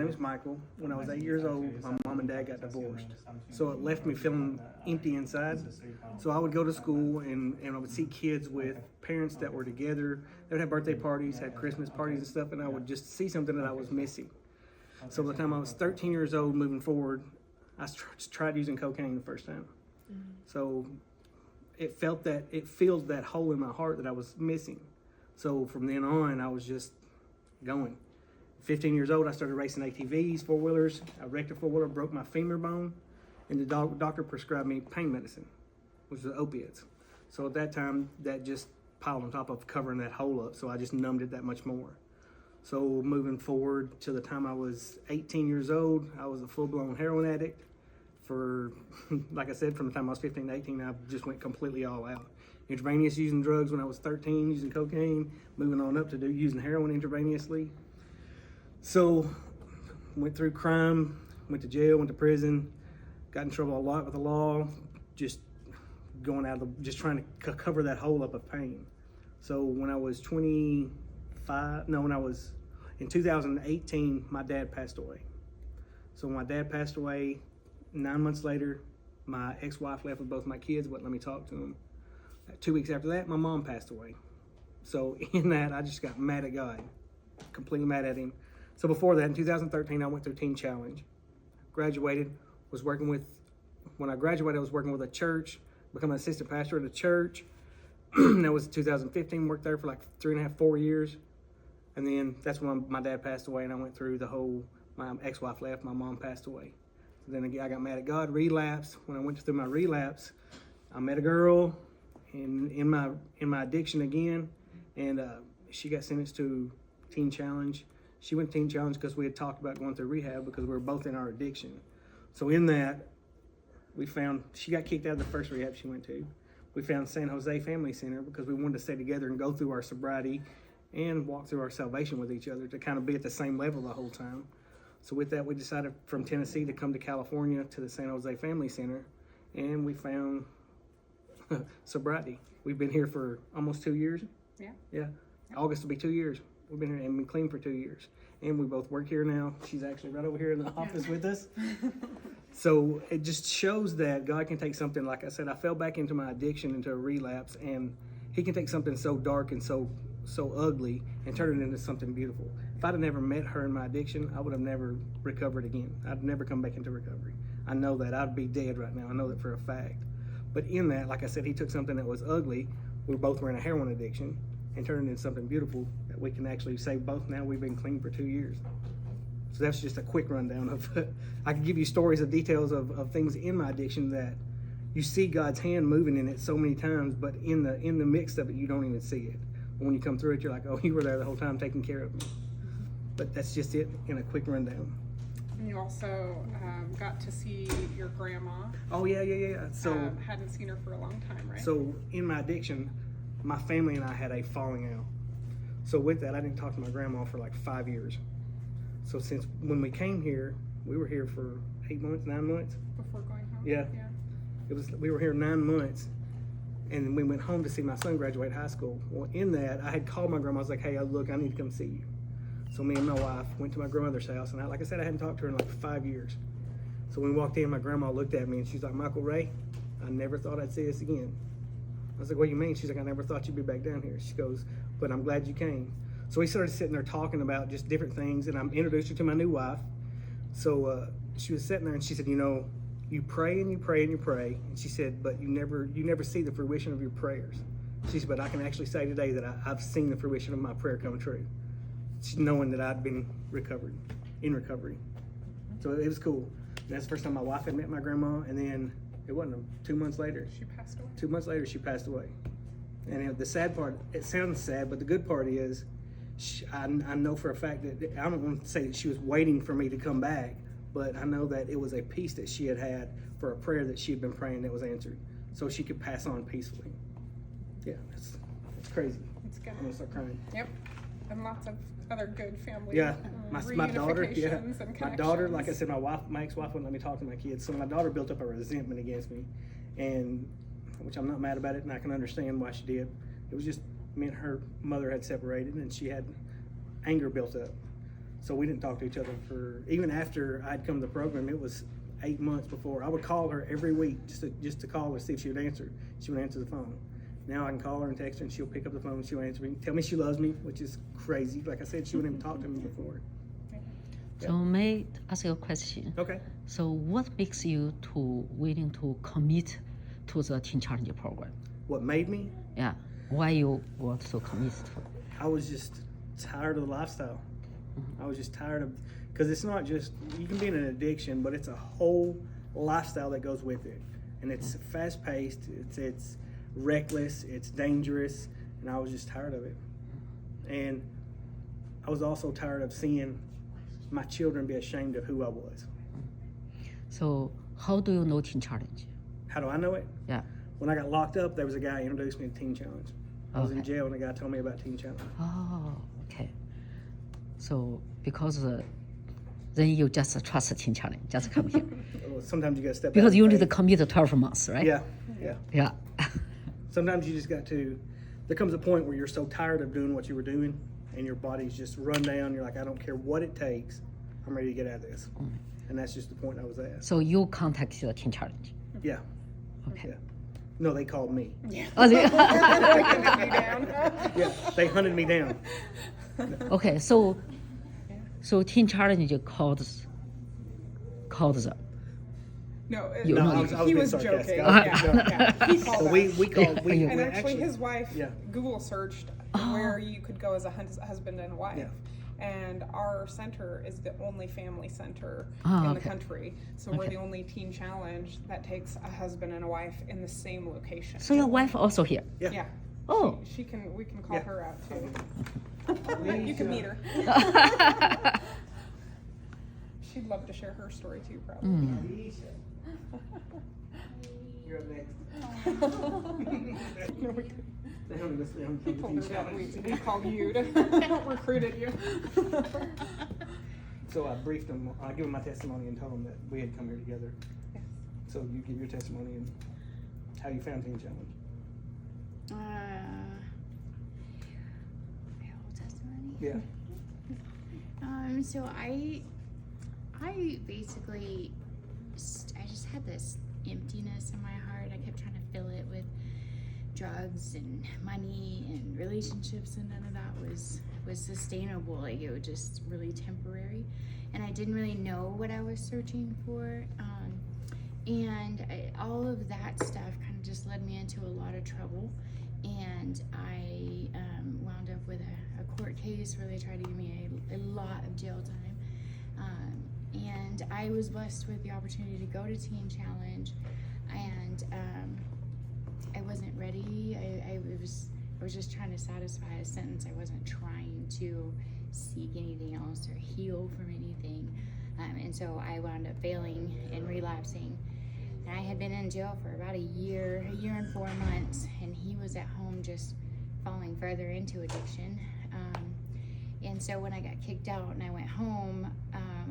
name is Michael. When I was 8 years old, my mom and dad got divorced. So it left me feeling empty inside. So I would go to school and I would see kids with parents that were together. They would have birthday parties, had Christmas parties and stuff, and I would just see something that I was missing. So by the time I was 13 years old, moving forward, I tried using cocaine the first time. So it fills that hole in my heart that I was missing. So from then on, I was just going. 15 years old, I started racing ATVs, four-wheelers. I wrecked a four-wheeler, broke my femur bone, and the doctor prescribed me pain medicine, which was opiates. So at that time, that just piled on top of covering that hole up, so I just numbed it that much more. So moving forward to the time I was 18 years old, I was a full-blown heroin addict. For, like I said, from the time I was 15 to 18, I just went completely all out. Intravenous using drugs when I was 13, using cocaine, moving on up to using heroin intravenously. So, went through crime, went to jail, went to prison, got in trouble a lot with the law, just just trying to cover that hole up of pain. So when I was in 2018, my dad passed away. So when my dad passed away, 9 months later, my ex-wife left with both my kids, wouldn't let me talk to them. 2 weeks after that, my mom passed away. So in that, I just got mad at God, completely mad at him. So before that, in 2013, I went through Teen Challenge, graduated, when I graduated, I was working with a church, become an assistant pastor at a church. That was 2015, worked there for like 3.5, 4 years. And then that's when my dad passed away and I went through my ex-wife left, my mom passed away. So then again, I got mad at God, relapsed. When I went through my relapse, I met a girl in my addiction again, and she got sentenced to Teen Challenge. She went to Teen Challenge because we had talked about going through rehab because we were both in our addiction. So in that, she got kicked out of the first rehab she went to. We found San Jose Family Center because we wanted to stay together and go through our sobriety and walk through our salvation with each other to kind of be at the same level the whole time. So with that, we decided from Tennessee to come to California to the San Jose Family Center, and we found sobriety. We've been here for almost 2 years. Yeah. August will be 2 years. We've been here and been clean for 2 years. And we both work here now. She's actually right over here in the office with us. So it just shows that God can take something, like I said, I fell back into my addiction, into a relapse, and he can take something so dark and so ugly and turn it into something beautiful. If I'd have never met her in my addiction, I would have never recovered again. I'd never come back into recovery. I know that. I'd be dead right now. I know that for a fact. But in that, like I said, he took something that was ugly. We both were in a heroin addiction and turned it into something beautiful that we can actually say both now we've been clean for 2 years. So that's just a quick rundown of, I can give you stories of details of things in my addiction that you see God's hand moving in it so many times, but in the mix of it, you don't even see it. When you come through it, you're like, oh, you were there the whole time taking care of me. But that's just it in a quick rundown. And you also got to see your grandma. Oh, yeah. So hadn't seen her for a long time, right? So in my addiction, my family and I had a falling out. So with that, I didn't talk to my grandma for like 5 years. So since when we came here, we were here for 8 months, 9 months. Before going home? Yeah. We were here 9 months, and then we went home to see my son graduate high school. Well, in that, I had called my grandma. I was like, hey, look, I need to come see you. So me and my wife went to my grandmother's house, and like I said, I hadn't talked to her in like 5 years. So when we walked in, my grandma looked at me, and she's like, Michael Ray, I never thought I'd see this again. I was like, what do you mean? She's like, I never thought you'd be back down here. She goes, but I'm glad you came. So we started sitting there talking about just different things, and I introduced her to my new wife. So she was sitting there, and she said, you pray and you pray and you pray. And she said, but you never see the fruition of your prayers. She said, but I can actually say today that I've seen the fruition of my prayer come true. She's knowing that I'd been in recovery. So it was cool. And that's the first time my wife had met my grandma, and then it wasn't 2 months later. She passed away. 2 months later, she passed away. And the sad part, it sounds sad, but the good part is, I know for a fact that, I don't want to say that she was waiting for me to come back, but I know that it was a peace that she had for a prayer that she had been praying that was answered, so she could pass on peacefully. Yeah, it's crazy. It's good. I'm gonna start crying. Yep, and lots of other good family. Yeah, my daughter. Yeah, and my daughter. Like I said, my ex-wife wouldn't let me talk to my kids, so my daughter built up a resentment against me, and which I'm not mad about it, and I can understand why she did. It was just me and her mother had separated, and she had anger built up. So we didn't talk to each other for, even after I'd come to the program, it was 8 months before. I would call her every week just to call her, see if she would answer. She would answer the phone. Now I can call her and text her, and she'll pick up the phone and she'll answer me, tell me she loves me, which is crazy. Like I said, she wouldn't even talk to me before. So may I ask you a question? Okay. So what makes you willing to commit to the Teen Challenge program? What made me? Yeah, why you want to commit to? I was just tired of the lifestyle. I was just tired of, because it's not just, you can be in an addiction, but it's a whole lifestyle that goes with it. And it's fast paced, it's reckless, it's dangerous, and I was just tired of it. And I was also tired of seeing my children be ashamed of who I was. So how do you know Teen Challenge? How do I know it? Yeah. When I got locked up, there was a guy who introduced me to Teen Challenge. I was in Okay. jail and a guy told me about Teen Challenge. Oh, okay. So because then you just trust Teen Challenge, just come here. Well, sometimes you got to step out Because and you need to faith. commit 12 months, right? Yeah, yeah. Yeah. Sometimes you just got to, there comes a point where you're so tired of doing what you were doing and your body's just run down. You're like, I don't care what it takes. I'm ready to get out of this. And that's just the point I was at. So you contacted the Teen Challenge. Yeah. Okay. Yeah. No, they called me. Oh, they- Yeah, they hunted me down. okay, so Teen Challenge called them. No, You No, know, I was he being was sarcastic. joking. I was Yeah, being joking. yeah. He called So us. we called, we Yeah. And actually, actually, his wife yeah. Google searched where you could go as a husband and wife. Yeah. And our center is the only family center Ah, in the okay. country. So we're Okay. the only teen challenge that takes a husband and a wife in the same location. So your wife also here. Yeah. Yeah. Oh. We can call Yeah. her out too. You can meet her. She'd love to share her story too, probably. Mm. You're up next. No, we They hunted us down. He told her that we called you to recruited you. So I briefed them, I gave them my testimony and told them that we had come here together. Yes. So you give your testimony and how you found Teen Challenge. My whole testimony. Yeah. So I basically, I just had this emptiness in my heart. I kept trying to fill it with drugs and money and relationships, and none of that was sustainable. Like, it was just really temporary, and I didn't really know what I was searching for. All of that stuff kind of just led me into a lot of trouble, and I wound up with a court case where they tried to give me a lot of jail time. And I was blessed with the opportunity to go to Teen Challenge, and I wasn't ready. I was just trying to satisfy a sentence. I wasn't trying to seek anything else or heal from anything. And so I wound up failing and relapsing. And I had been in jail for about a year and 4 months, and he was at home just falling further into addiction. And so when I got kicked out and I went home,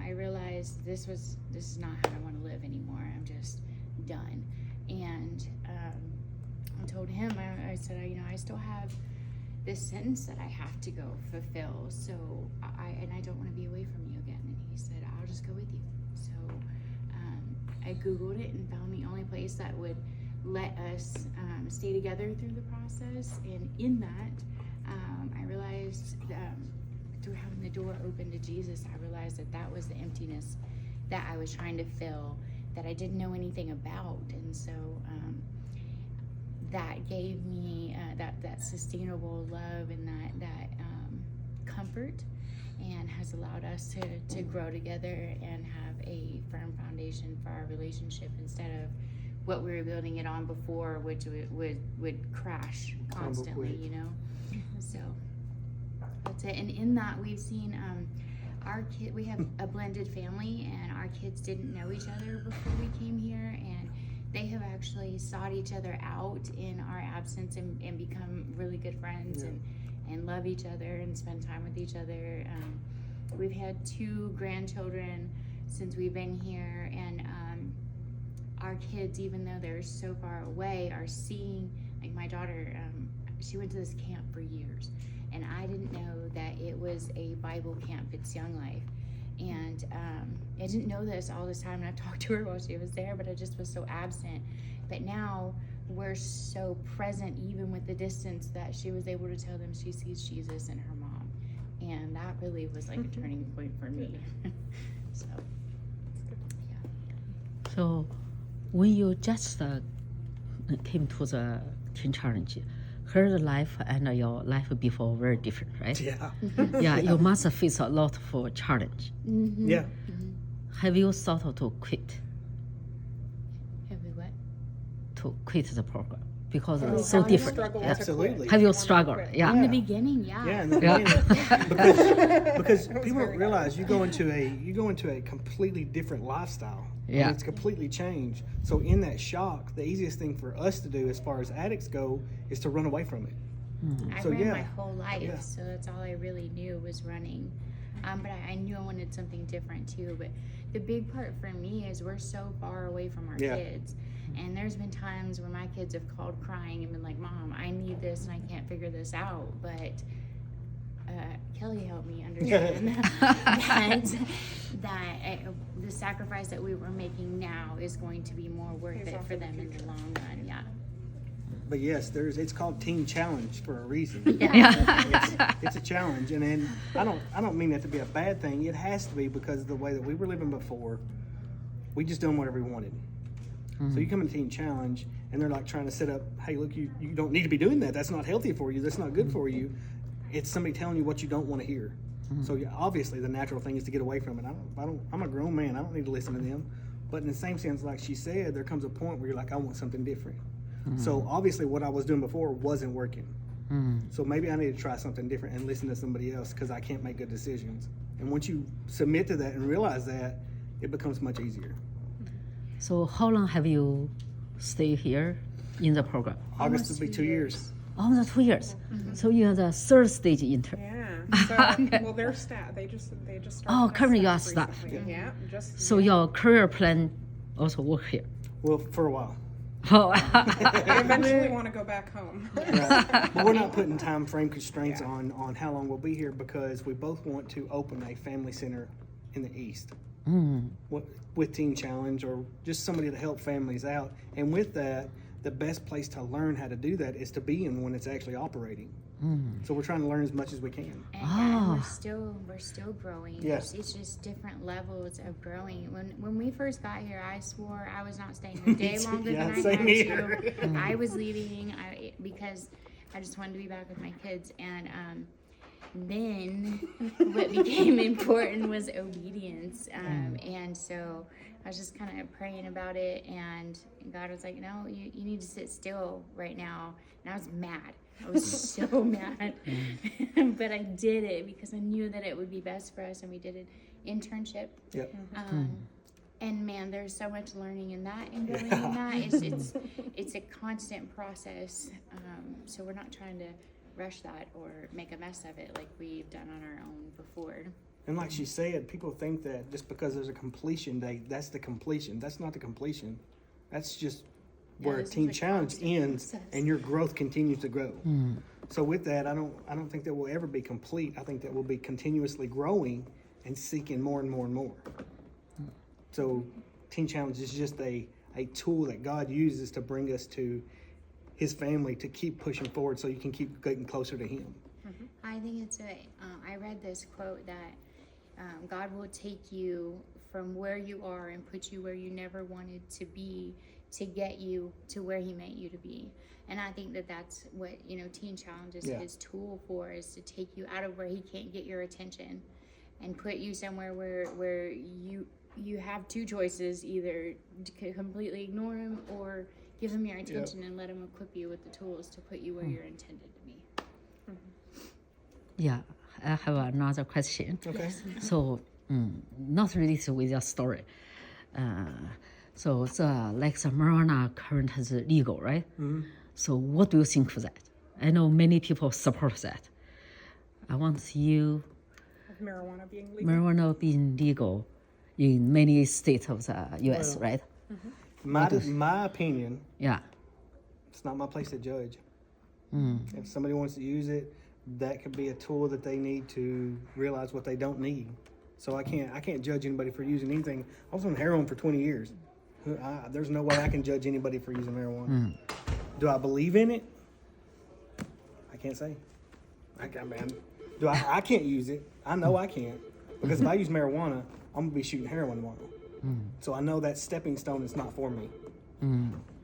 I realized this is not how I want to live anymore. I'm just done. And I told him, I said, I still have this sentence that I have to go fulfill. So I don't want to be away from you again. And he said, I'll just go with you. So I Googled it and found the only place that would let us stay together through the process. And in that, I realized through having the door open to Jesus, I realized that was the emptiness that I was trying to fill, that I didn't know anything about. And so that gave me that sustainable love and that comfort, and has allowed us to grow together and have a firm foundation for our relationship instead of what we were building it on before, which would crash constantly, So that's it. And in that, we've seen we have a blended family, and our kids didn't know each other before we came here, and they have actually sought each other out in our absence and become really good friends. Yeah. and love each other and spend time with each other. We've had 2 grandchildren since we've been here, and our kids, even though they're so far away, are seeing, like my daughter, she went to this camp for years, and I didn't know that it was a Bible camp. It's Young Life. And I didn't know this all this time, and I talked to her while she was there, but I just was so absent. But now we're so present, even with the distance, that she was able to tell them she sees Jesus in her mom. And that really was like a turning point for me. So, So when you just came to the Teen Challenge, her life and your life before very different, right? Yeah. Yeah, you must face a lot of challenge. Yeah. Have you thought to quit? have we what? To quit the program because Oh, it's so have you different. struggled Yeah. to Absolutely. quit? Have you Wanted to struggled? quit? Yeah. In the beginning, yeah. Yeah, in the Yeah. beginning. because It was people don't very realize you go into a completely different lifestyle. And Yeah. it's completely changed. So in that shock, the easiest thing for us to do as far as addicts go is to run away from it. I So, ran yeah. my whole life, Yeah. so that's all I really knew was running. But I knew I wanted something different too. But the big part for me is we're so far away from our Yeah. kids. And there's been times when my kids have called crying and been like, Mom, I need this and I can't figure this out. But Kelly helped me understand that the sacrifice that we were making now is going to be more worth Pays it off for in the them in the future. long run. Yeah. But yes, it's called Teen Challenge for a reason. It's a challenge, and then I don't mean that to be a bad thing. It has to be because of the way that we were living before. We just done whatever we wanted. So you come in Teen Challenge, and they're like trying to set up, hey, look, you don't need to be doing that. That's not healthy for you. That's not good for you. It's somebody telling you what you don't want to hear. So yeah, obviously the natural thing is to get away from it. I'm a grown man. I don't need to listen to them. But in the same sense, like she said, there comes a point where you're like, I want something different. So obviously what I was doing before wasn't working. So maybe I need to try something different and listen to somebody else because I can't make good decisions. And once you submit to that and realize that, it becomes much easier. So how long have you stayed here in the program? August will be 2 years. Almost 2 years. So you are the third stage intern. Yeah. So, well, they're staff. They just started. Oh, my currently you are staff staff. recently. Yeah. Just. So your career plan also work here. Well, for a while. Oh, I eventually want to go back home. Right. But we're not putting time frame constraints Yeah. on how long we'll be here because we both want to open a family center in the East with Teen Challenge or just somebody to help families out. And with that, the best place to learn how to do that is to be in one that's actually operating. So we're trying to learn as much as we can. And we're still growing. Yeah. It's just different levels of growing. When we first got here, I swore I was not staying a day longer Yeah, than I same had here. to. I was leaving because I just wanted to be back with my kids. And then what became important was obedience. And so I was just kind of praying about it, and God was like, no, you need to sit still right now. And I was mad. I was so mad. But I did it because I knew that it would be best for us, and we did an internship. Yep. And man, there's so much learning in that and growing in that. It's a constant process. So we're not trying to rush that or make a mess of it like we've done on our own before. And like she said, people think that just because there's a completion date, that's the completion. That's not the completion. That's just where this is Teen a Challenge constant ends process. and your growth continues to grow. So with that, I don't think that we'll ever be complete. I think that we'll be continuously growing and seeking more and more and more. So Teen Challenge is just a tool that God uses to bring us to his family to keep pushing forward so you can keep getting closer to him. I think I read this quote that God will take you from where you are and put you where you never wanted to be to get you to where he meant you to be. And I think that that's what, Teen Challenge is his tool for, is to take you out of where he can't get your attention and put you somewhere where you have two choices, either to completely ignore him or give him your attention and let him equip you with the tools to put you where you're intended to be. yeah. I have another question. Okay. So, not related with your story. So the marijuana current is legal, right? So what do you think of that? I know many people support that. I want you Marijuana being legal. marijuana being legal in many states of the U.S., right? My opinion, Yeah. it's not my place to judge. If somebody wants to use it, that could be a tool that they need to realize what they don't need. So I can't judge anybody for using anything. I was on heroin for 20 years. There's no way I can judge anybody for using marijuana. Do I believe in it? I can't say. I can't use it. I know I can't. Because if I use marijuana, I'm going to be shooting heroin tomorrow. So I know that stepping stone is not for me.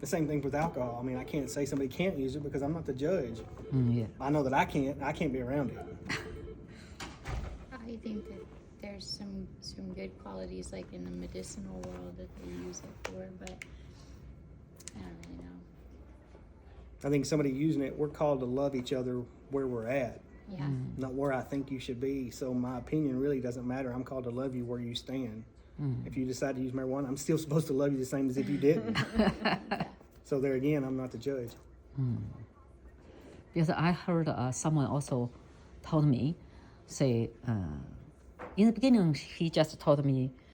The same thing with alcohol. I mean, I can't say somebody can't use it because I'm not the judge. Yeah. I know that I can't be around it. I think that there's some good qualities like in the medicinal world that they use it for, but I don't really know. I think somebody using it, we're called to love each other where we're at, Yeah. not where I think you should be. So my opinion really doesn't matter. I'm called to love you where you stand. If you decide to use marijuana, I'm still supposed to love you the same as if you didn't. So there again, I'm not the judge. Because I heard someone also told me, say, in the beginning, he just told me